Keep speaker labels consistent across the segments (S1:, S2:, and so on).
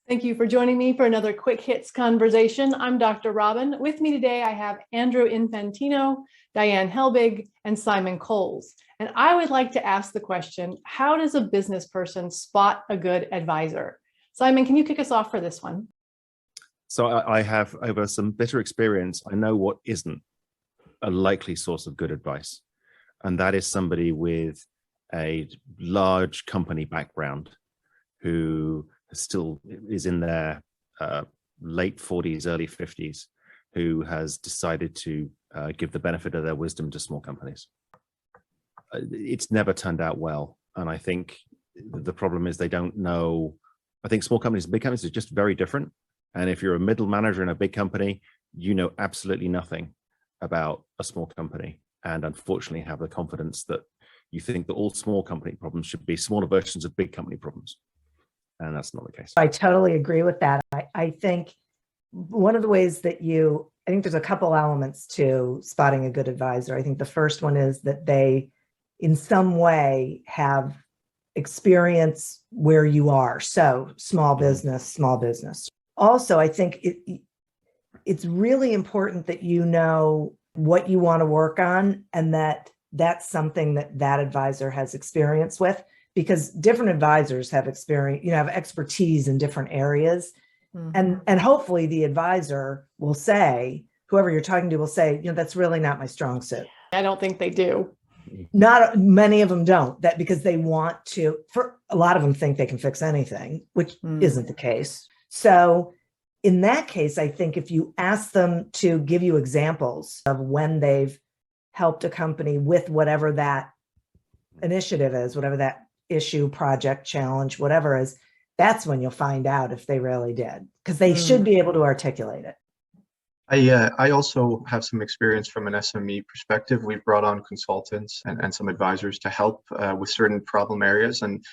S1: Thank you for joining me for another Quick Hits conversation. I'm Dr. Robyn. With me today, I have Andrew Infantino, Diane Helbig, and Simon Coles. And I would like to ask the question, how does a business person spot a good advisor? Simon, can you kick us off for this one?
S2: So I have, over some bitter experience, I know what isn't a likely source of good advice. And that is somebody with a large company background who still is in their late 40s, early 50s, who has decided to give the benefit of their wisdom to small companies. It's never turned out well. And I think the problem is they don't know. I think small companies and big companies are just very different. And if you're a middle manager in a big company, you know absolutely nothing about a small company. And unfortunately have the confidence that you think that all small company problems should be smaller versions of big company problems. And that's not the case.
S3: I totally agree with that. I think one of the ways that I think there's a couple elements to spotting a good advisor. I think the first one is that they, in some way, have experience where you are. So small business. Also, I think it's really important that you know what you want to work on and that that's something that advisor has experience with. Because different advisors have experience, have expertise in different areas. Mm-hmm. And hopefully the advisor will say, whoever you're talking to will say, that's really not my strong suit.
S1: I don't think they do.
S3: Not many of them don't, that because they want to, for a lot of them think they can fix anything, which isn't the case. So in that case, I think if you ask them to give you examples of when they've helped a company with whatever that initiative is, whatever that issue, project, challenge, whatever is, that's when you'll find out if they really did, because they should be able to articulate it.
S4: I also have some experience from an SME perspective. We've brought on consultants and some advisors to help with certain problem areas. And,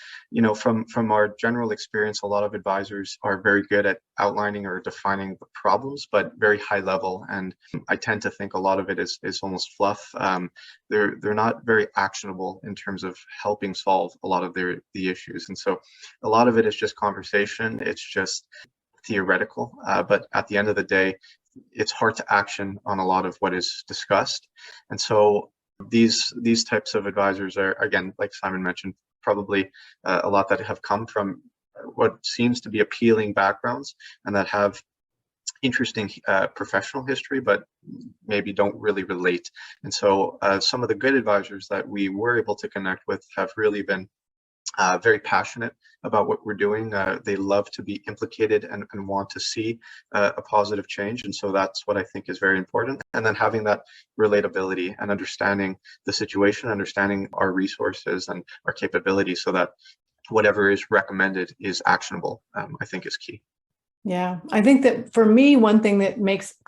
S4: from our general experience, a lot of advisors are very good at outlining or defining the problems, but very high level. And I tend to think a lot of it is almost fluff. They're not very actionable in terms of helping solve a lot of the issues. And so a lot of it is just conversation. It's just theoretical. But at the end of the day, it's hard to action on a lot of what is discussed. And so these types of advisors are, again, like Simon mentioned, probably a lot that have come from what seems to be appealing backgrounds and that have interesting professional history, but maybe don't really relate. And so some of the good advisors that we were able to connect with have really been very passionate about what we're doing. They love to be implicated and want to see a positive change. And so that's what I think is very important. And then having that relatability and understanding the situation, understanding our resources and our capabilities so that whatever is recommended is actionable, I think is key.
S1: Yeah, I think that for me, one thing that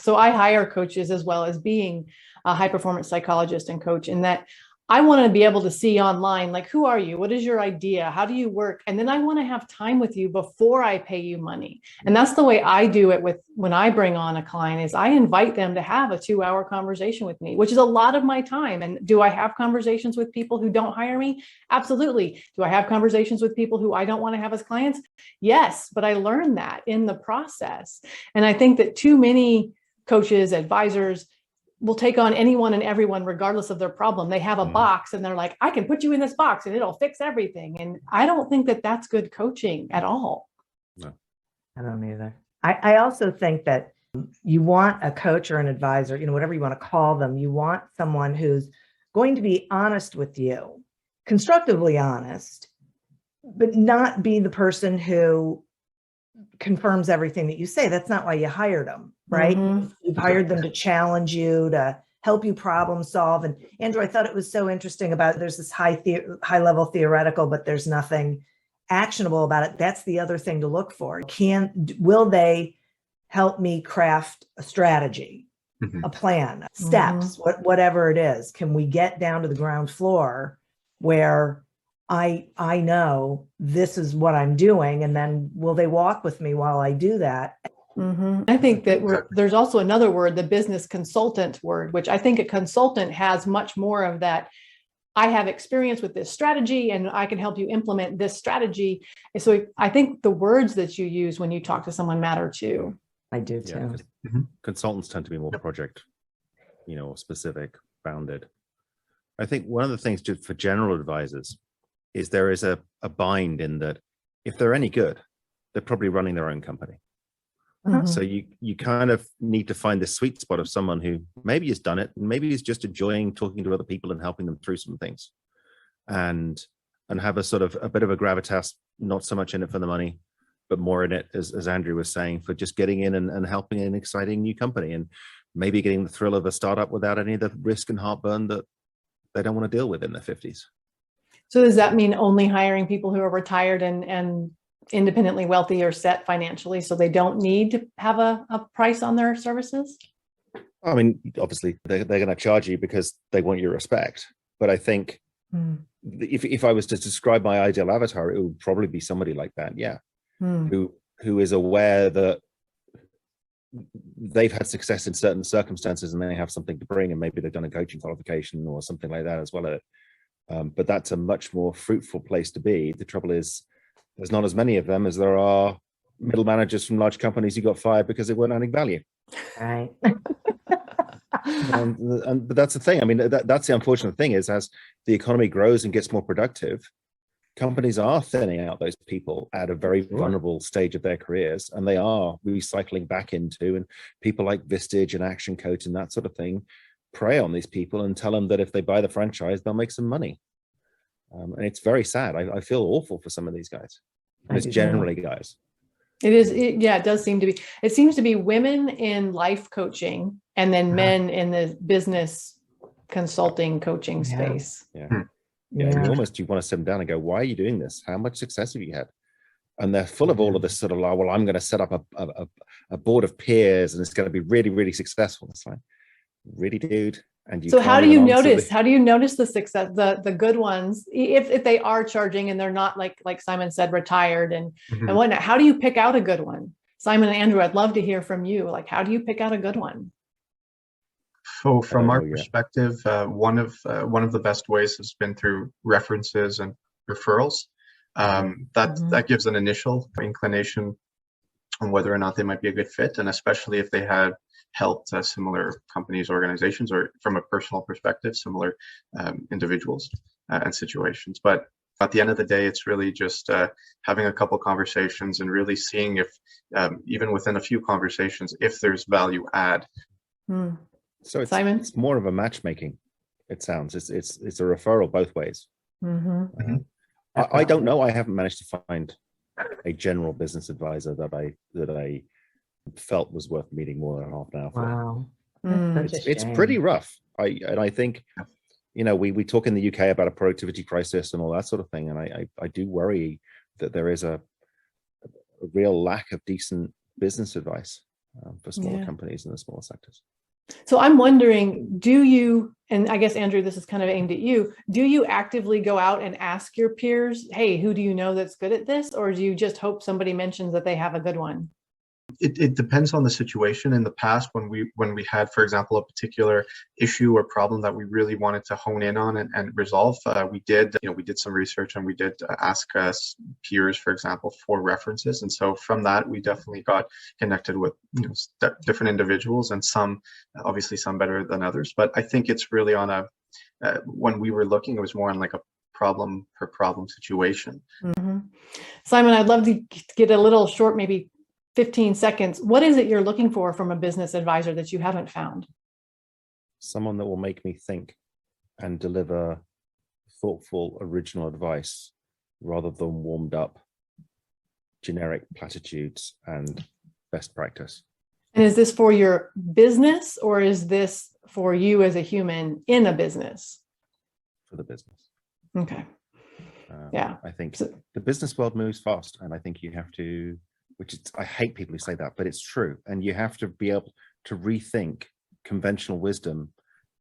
S1: so I hire coaches as well as being a high performance psychologist and coach, in that I want to be able to see online, like, who are you? What is your idea? How do you work? And then I want to have time with you before I pay you money. And that's the way I do it when I bring on a client, is I invite them to have a 2-hour conversation with me, which is a lot of my time. And do I have conversations with people who don't hire me? Absolutely. Do I have conversations with people who I don't want to have as clients? Yes, but I learned that in the process. And I think that too many coaches, advisors, will take on anyone and everyone regardless of their problem. They have a box and they're like, I can put you in this box and it'll fix everything. And I don't think that that's good coaching at all.
S3: No, I don't either. I also think that you want a coach or an advisor, whatever you want to call them, you want someone who's going to be honest with you, constructively honest, but not be the person who confirms everything that you say. That's not why you hired them, right? Mm-hmm. You've hired them to challenge you, to help you problem solve. And Andrew, I thought it was so interesting about there's this high level theoretical, but there's nothing actionable about it. That's the other thing to look for. Will they help me craft a strategy, a plan, steps, whatever it is? Can we get down to the ground floor where I know this is what I'm doing, and then will they walk with me while I do that?
S1: Mm-hmm. I think that there's also another word, the business consultant word, which I think a consultant has much more of that I have experience with this strategy and I can help you implement this strategy. And so I think the words that you use when you talk to someone matter too.
S3: I do too.
S2: Yeah, consultants tend to be more project, specific, bounded. I think one of the things just for general advisors is there is a bind in that if they're any good, they're probably running their own company. So you kind of need to find the sweet spot of someone who maybe has done it, and maybe is just enjoying talking to other people and helping them through some things, and have a sort of a bit of a gravitas, not so much in it for the money, but more in it, as Andrew was saying, for just getting in and helping an exciting new company, and maybe getting the thrill of a startup without any of the risk and heartburn that they don't want to deal with in their 50s.
S1: So does that mean only hiring people who are retired and independently wealthy or set financially, so they don't need to have a price on their services?
S2: I mean, obviously they're going to charge you because they want your respect. But I think if I was to describe my ideal avatar, it would probably be somebody like that. Yeah. Who is aware that they've had success in certain circumstances and they have something to bring, and maybe they've done a coaching qualification or something like that as well. But that's a much more fruitful place to be. The trouble is, there's not as many of them as there are middle managers from large companies who got fired because they weren't adding value.
S3: Right.
S2: But that's the thing. I mean, that's the unfortunate thing is, as the economy grows and gets more productive, companies are thinning out those people at a very vulnerable stage of their careers, and they are recycling back into, and people like Vistage and Action Coach and that sort of thing prey on these people and tell them that if they buy the franchise, they'll make some money. And it's very sad. I feel awful for some of these guys. And it's generally guys.
S1: It is. It does seem to be. It seems to be women in life coaching and then men in the business consulting coaching space.
S2: Yeah. You want to sit them down and go, why are you doing this? How much success have you had? And they're full of all of this sort of, well, I'm going to set up a board of peers and it's going to be really, really successful. It's like, really, dude? And
S1: so how do you notice the success, the good ones, if they are charging and they're not like Simon said, retired and whatnot? How do you pick out a good one? Simon and Andrew, I'd love to hear from you. Like, how do you pick out a good one?
S4: So from our perspective, one of the best ways has been through references and referrals. That gives an initial inclination on whether or not they might be a good fit, and especially if they had helped similar companies, organizations, or from a personal perspective, similar individuals and situations. But at the end of the day, it's really just having a couple conversations and really seeing if, even within a few conversations, if there's value add.
S2: So it's more of a matchmaking. It sounds it's a referral both ways. I don't know. I haven't managed to find a general business advisor that I felt was worth meeting more than half an hour for.
S3: Wow.
S2: It's pretty rough. I think, we talk in the UK about a productivity crisis and all that sort of thing. And I do worry that there is a real lack of decent business advice for smaller companies in the smaller sectors.
S1: So I'm wondering, do you, and I guess, Andrew, this is kind of aimed at you, do you actively go out and ask your peers, hey, who do you know that's good at this? Or do you just hope somebody mentions that they have a good one?
S4: It depends on the situation. In the past, when we had, for example, a particular issue or problem that we really wanted to hone in on and resolve, we did some research and we did ask peers, for example, for references. And so from that, we definitely got connected with different individuals, and some better than others. But I think it's really on when we were looking, it was more on like a problem per problem situation.
S1: Simon, I'd love to get a little short, maybe 15 seconds. What is it you're looking for from a business advisor that you haven't found?
S2: Someone that will make me think and deliver thoughtful, original advice rather than warmed up generic platitudes and best practice.
S1: And is this for your business, or is this for you as a human in a business?
S2: For the business.
S1: Okay.
S2: I think the business world moves fast, and I think you have to, I hate people who say that, but it's true. And you have to be able to rethink conventional wisdom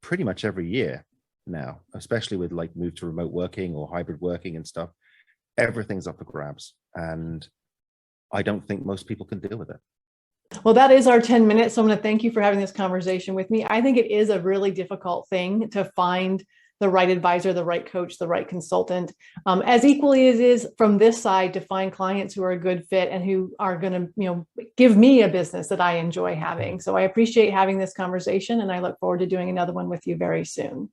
S2: pretty much every year now, especially with like move to remote working or hybrid working and stuff. Everything's up for grabs. And I don't think most people can deal with it.
S1: Well, that is our 10 minutes. So I'm going to thank you for having this conversation with me. I think it is a really difficult thing to find the right advisor, the right coach, the right consultant, as equally as it is from this side to find clients who are a good fit and who are going to, give me a business that I enjoy having. So I appreciate having this conversation, and I look forward to doing another one with you very soon.